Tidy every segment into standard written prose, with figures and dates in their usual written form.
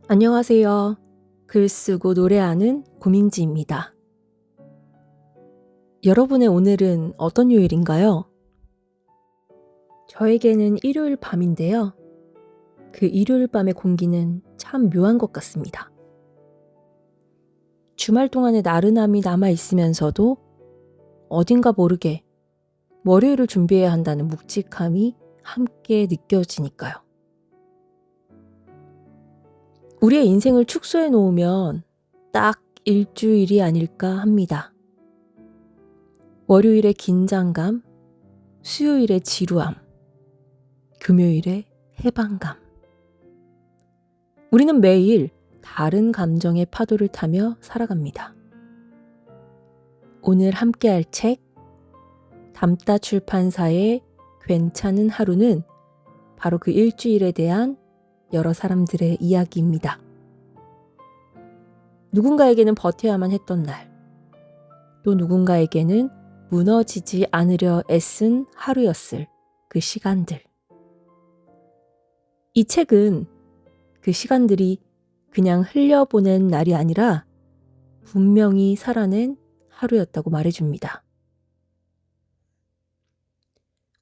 안녕하세요. 글 쓰고 노래하는 고민지입니다. 여러분의 오늘은 어떤 요일인가요? 저에게는 일요일 밤인데요. 그 일요일 밤의 공기는 참 묘한 것 같습니다. 주말 동안의 나른함이 남아 있으면서도 어딘가 모르게 월요일을 준비해야 한다는 묵직함이 함께 느껴지니까요. 우리의 인생을 축소해 놓으면 딱 일주일이 아닐까 합니다. 월요일의 긴장감, 수요일의 지루함, 금요일의 해방감. 우리는 매일 다른 감정의 파도를 타며 살아갑니다. 오늘 함께할 책, 담따 출판사의 괜찮은 하루는 바로 그 일주일에 대한 여러 사람들의 이야기입니다. 누군가에게는 버텨야만 했던 날, 또 누군가에게는 무너지지 않으려 애쓴 하루였을 그 시간들. 이 책은 그 시간들이 그냥 흘려보낸 날이 아니라 분명히 살아낸 하루였다고 말해줍니다.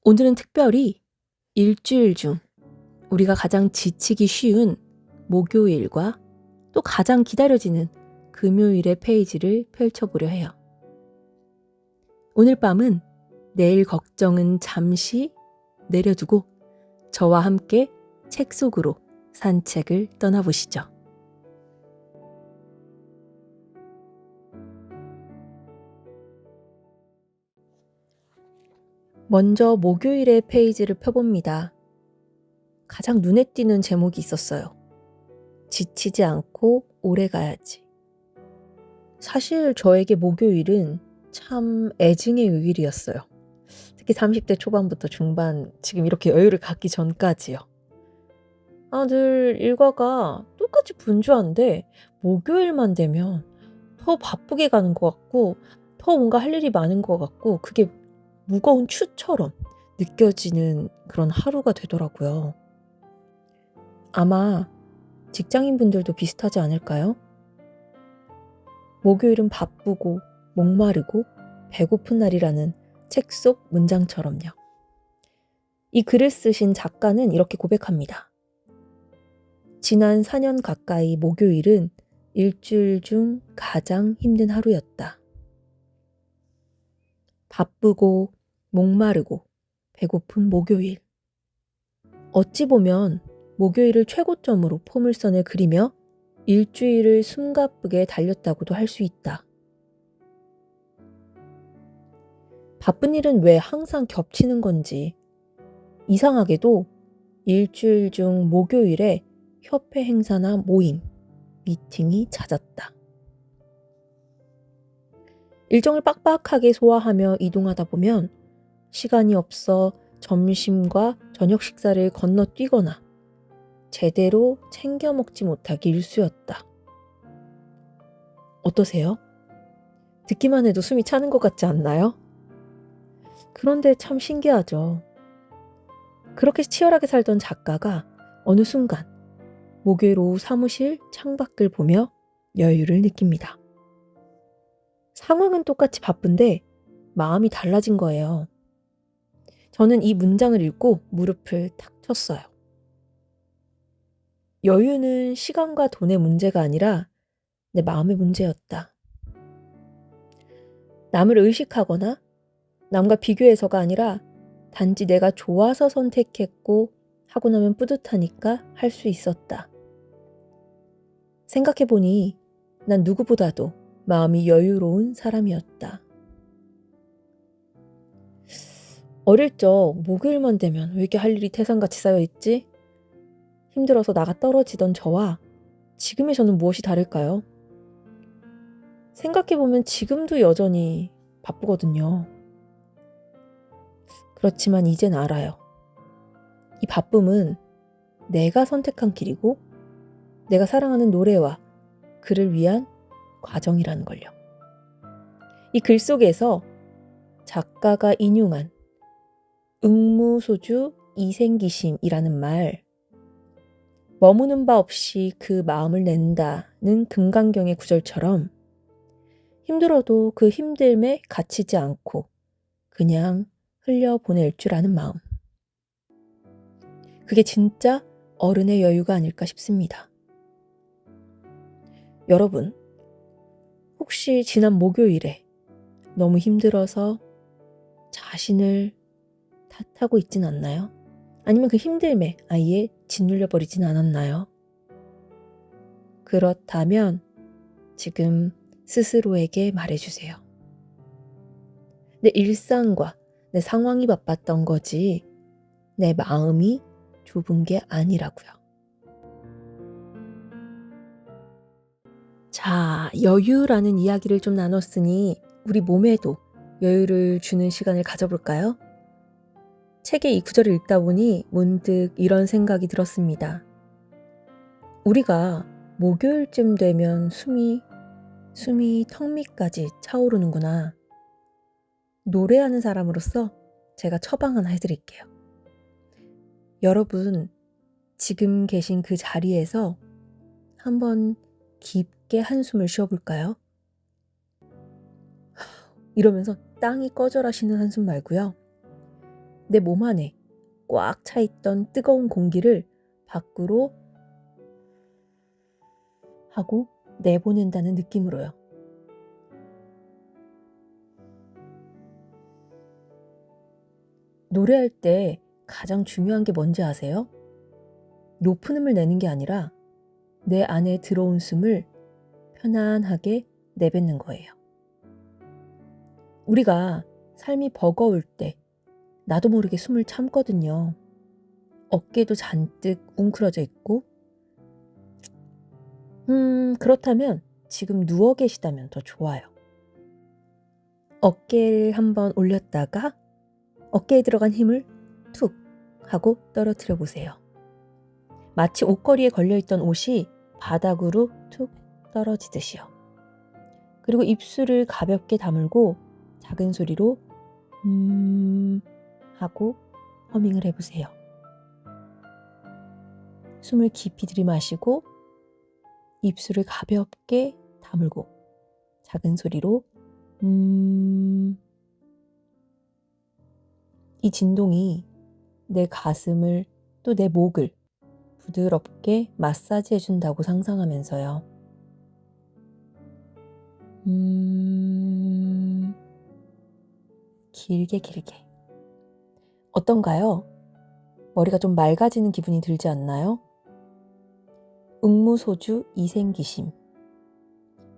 오늘은 특별히 일주일 중 우리가 가장 지치기 쉬운 목요일과 또 가장 기다려지는 금요일의 페이지를 펼쳐보려 해요. 오늘 밤은 내일 걱정은 잠시 내려두고 저와 함께 책 속으로 산책을 떠나보시죠. 먼저 목요일의 페이지를 펴봅니다. 가장 눈에 띄는 제목이 있었어요. 지치지 않고 오래 가야지. 사실 저에게 목요일은 참 애증의 요일이었어요. 특히 30대 초반부터 중반, 지금 이렇게 여유를 갖기 전까지요. 늘 일과가 똑같이 분주한데 목요일만 되면 더 바쁘게 가는 것 같고 더 뭔가 할 일이 많은 것 같고 그게 무거운 추처럼 느껴지는 그런 하루가 되더라고요. 아마 직장인분들도 비슷하지 않을까요? 목요일은 바쁘고 목마르고 배고픈 날이라는 책 속 문장처럼요. 이 글을 쓰신 작가는 이렇게 고백합니다. 지난 4년 가까이 목요일은 일주일 중 가장 힘든 하루였다. 바쁘고 목마르고 배고픈 목요일. 어찌 보면 목요일을 최고점으로 포물선을 그리며 일주일을 숨가쁘게 달렸다고도 할 수 있다. 바쁜 일은 왜 항상 겹치는 건지 이상하게도 일주일 중 목요일에 협회 행사나 모임, 미팅이 잦았다. 일정을 빡빡하게 소화하며 이동하다 보면 시간이 없어 점심과 저녁 식사를 건너뛰거나 제대로 챙겨 먹지 못하기 일쑤였다. 어떠세요? 듣기만 해도 숨이 차는 것 같지 않나요? 그런데 참 신기하죠. 그렇게 치열하게 살던 작가가 어느 순간 목요일 오후 사무실 창밖을 보며 여유를 느낍니다. 상황은 똑같이 바쁜데 마음이 달라진 거예요. 저는 이 문장을 읽고 무릎을 탁 쳤어요. 여유는 시간과 돈의 문제가 아니라 내 마음의 문제였다. 남을 의식하거나 남과 비교해서가 아니라 단지 내가 좋아서 선택했고 하고 나면 뿌듯하니까 할 수 있었다. 생각해보니 난 누구보다도 마음이 여유로운 사람이었다. 어릴 적 목요일만 되면 왜 이렇게 할 일이 태산같이 쌓여있지? 힘들어서 나가 떨어지던 저와 지금의 저는 무엇이 다를까요? 생각해보면 지금도 여전히 바쁘거든요. 그렇지만 이젠 알아요. 이 바쁨은 내가 선택한 길이고 내가 사랑하는 노래와 그를 위한 과정이라는 걸요. 이 글 속에서 작가가 인용한 응무소주 이생기심이라는 말, 머무는 바 없이 그 마음을 낸다는 금강경의 구절처럼 힘들어도 그 힘듦에 갇히지 않고 그냥 흘려보낼 줄 아는 마음. 그게 진짜 어른의 여유가 아닐까 싶습니다. 여러분, 혹시 지난 목요일에 너무 힘들어서 자신을 탓하고 있진 않나요? 아니면 그 힘듦에 아예 짓눌려 버리진 않았나요? 그렇다면 지금 스스로에게 말해주세요. 내 일상과 내 상황이 바빴던 거지 내 마음이 좁은 게 아니라고요. 자, 여유라는 이야기를 좀 나눴으니 우리 몸에도 여유를 주는 시간을 가져볼까요? 책의 이 구절을 읽다 보니 문득 이런 생각이 들었습니다. 우리가 목요일쯤 되면 숨이 턱 밑까지 차오르는구나. 노래하는 사람으로서 제가 처방 하나 해드릴게요. 여러분, 지금 계신 그 자리에서 한번 깊게 한숨을 쉬어볼까요? 이러면서 땅이 꺼져라시는 한숨 말고요. 내 몸 안에 꽉 차있던 뜨거운 공기를 밖으로 하고 내보낸다는 느낌으로요. 노래할 때 가장 중요한 게 뭔지 아세요? 높은 음을 내는 게 아니라 내 안에 들어온 숨을 편안하게 내뱉는 거예요. 우리가 삶이 버거울 때 나도 모르게 숨을 참거든요. 어깨도 잔뜩 웅크러져 있고 그렇다면 지금 누워 계시다면 더 좋아요. 어깨를 한번 올렸다가 어깨에 들어간 힘을 툭 하고 떨어뜨려 보세요. 마치 옷걸이에 걸려있던 옷이 바닥으로 툭 떨어지듯이요. 그리고 입술을 가볍게 다물고 작은 소리로 하고 허밍을 해보세요. 숨을 깊이 들이마시고 입술을 가볍게 다물고 작은 소리로 이 진동이 내 가슴을 또 내 목을 부드럽게 마사지해 준다고 상상하면서요. 길게. 어떤가요? 머리가 좀 맑아지는 기분이 들지 않나요? 응무소주 이생기심.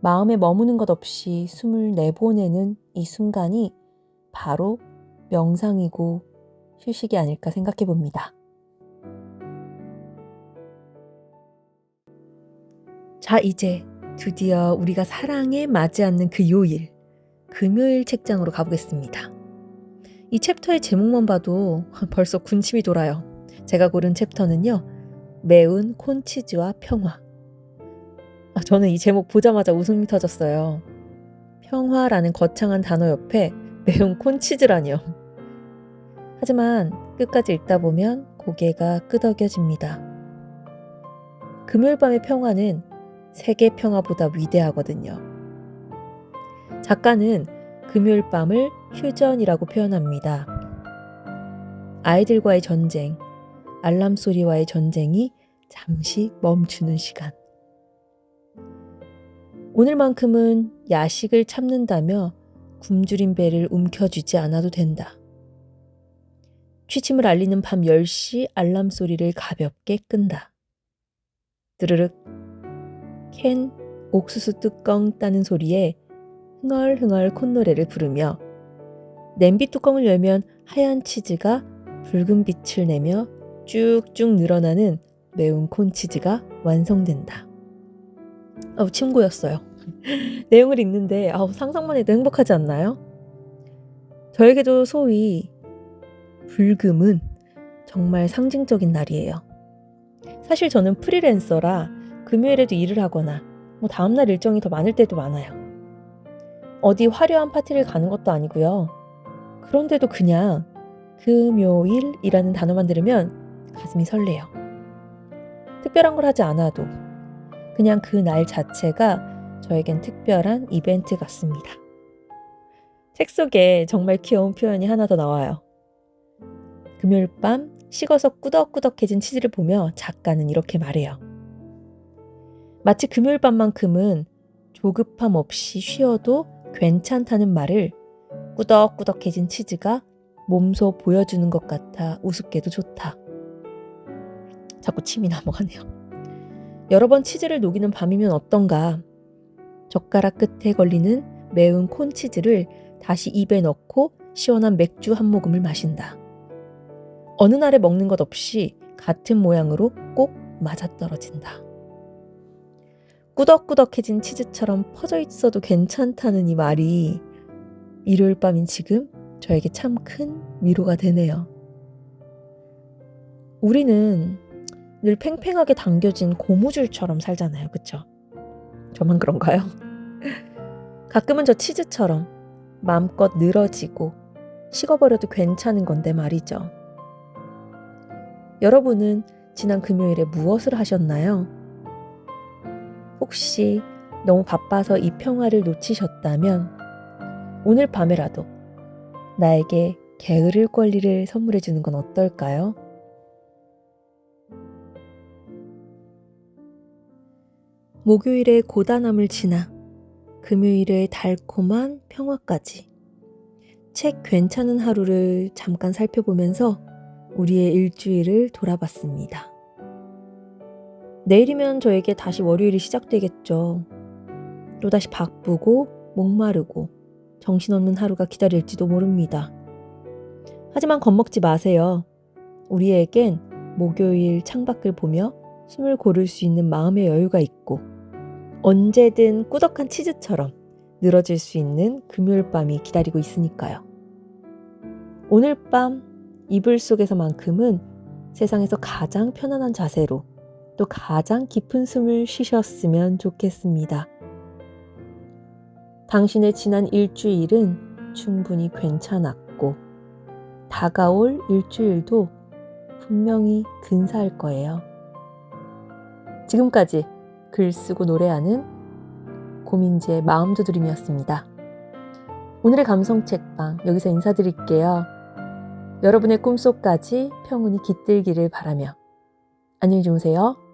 마음에 머무는 것 없이 숨을 내보내는 이 순간이 바로 명상이고 휴식이 아닐까 생각해 봅니다. 자, 이제 드디어 우리가 사랑에 맞지 않는 그 요일, 금요일 책장으로 가보겠습니다. 이 챕터의 제목만 봐도 벌써 군침이 돌아요. 제가 고른 챕터는요, 매운 콘치즈와 평화. 저는 이 제목 보자마자 웃음이 터졌어요. 평화라는 거창한 단어 옆에 매운 콘치즈라니요. 하지만 끝까지 읽다 보면 고개가 끄덕여집니다. 금요일 밤의 평화는 세계 평화보다 위대하거든요. 작가는 금요일 밤을 휴전이라고 표현합니다. 아이들과의 전쟁, 알람 소리와의 전쟁이 잠시 멈추는 시간. 오늘만큼은 야식을 참는다며 굶주린 배를 움켜쥐지 않아도 된다. 취침을 알리는 밤 10시 알람 소리를 가볍게 끈다. 드르륵 캔 옥수수 뚜껑 따는 소리에 흥얼흥얼 콧노래를 부르며 냄비 뚜껑을 열면 하얀 치즈가 붉은 빛을 내며 쭉쭉 늘어나는 매운 콘치즈가 완성된다. 침 고였어요. 내용을 읽는데 상상만 해도 행복하지 않나요? 저에게도 소위 불금은 정말 상징적인 날이에요. 사실 저는 프리랜서라 금요일에도 일을 하거나 다음날 일정이 더 많을 때도 많아요. 어디 화려한 파티를 가는 것도 아니고요. 그런데도 그냥 금요일이라는 단어만 들으면 가슴이 설레요. 특별한 걸 하지 않아도 그냥 그 날 자체가 저에겐 특별한 이벤트 같습니다. 책 속에 정말 귀여운 표현이 하나 더 나와요. 금요일 밤 식어서 꾸덕꾸덕해진 치즈를 보며 작가는 이렇게 말해요. 마치 금요일 밤만큼은 조급함 없이 쉬어도 괜찮다는 말을 꾸덕꾸덕해진 치즈가 몸소 보여주는 것 같아 우습게도 좋다. 자꾸 침이 넘어가네요. 여러 번 치즈를 녹이는 밤이면 어떤가. 젓가락 끝에 걸리는 매운 콘치즈를 다시 입에 넣고 시원한 맥주 한 모금을 마신다. 어느 날에 먹는 것 없이 같은 모양으로 꼭 맞아떨어진다. 꾸덕꾸덕해진 치즈처럼 퍼져 있어도 괜찮다는 이 말이 일요일 밤인 지금 저에게 참 큰 위로가 되네요. 우리는 늘 팽팽하게 당겨진 고무줄처럼 살잖아요. 그쵸? 저만 그런가요? 가끔은 저 치즈처럼 마음껏 늘어지고 식어버려도 괜찮은 건데 말이죠. 여러분은 지난 금요일에 무엇을 하셨나요? 혹시 너무 바빠서 이 평화를 놓치셨다면 오늘 밤에라도 나에게 게으를 권리를 선물해 주는 건 어떨까요? 목요일의 고단함을 지나 금요일의 달콤한 평화까지 책 괜찮은 하루를 잠깐 살펴보면서 우리의 일주일을 돌아봤습니다. 내일이면 저에게 다시 월요일이 시작되겠죠. 또다시 바쁘고 목마르고 정신없는 하루가 기다릴지도 모릅니다. 하지만 겁먹지 마세요. 우리에겐 목요일 창밖을 보며 숨을 고를 수 있는 마음의 여유가 있고 언제든 꾸덕한 치즈처럼 늘어질 수 있는 금요일 밤이 기다리고 있으니까요. 오늘 밤 이불 속에서만큼은 세상에서 가장 편안한 자세로 또 가장 깊은 숨을 쉬셨으면 좋겠습니다. 당신의 지난 일주일은 충분히 괜찮았고 다가올 일주일도 분명히 근사할 거예요. 지금까지 글 쓰고 노래하는 고민지의 마음두드림이었습니다. 오늘의 감성책방 여기서 인사드릴게요. 여러분의 꿈속까지 평온히 깃들기를 바라며 안녕히 주무세요.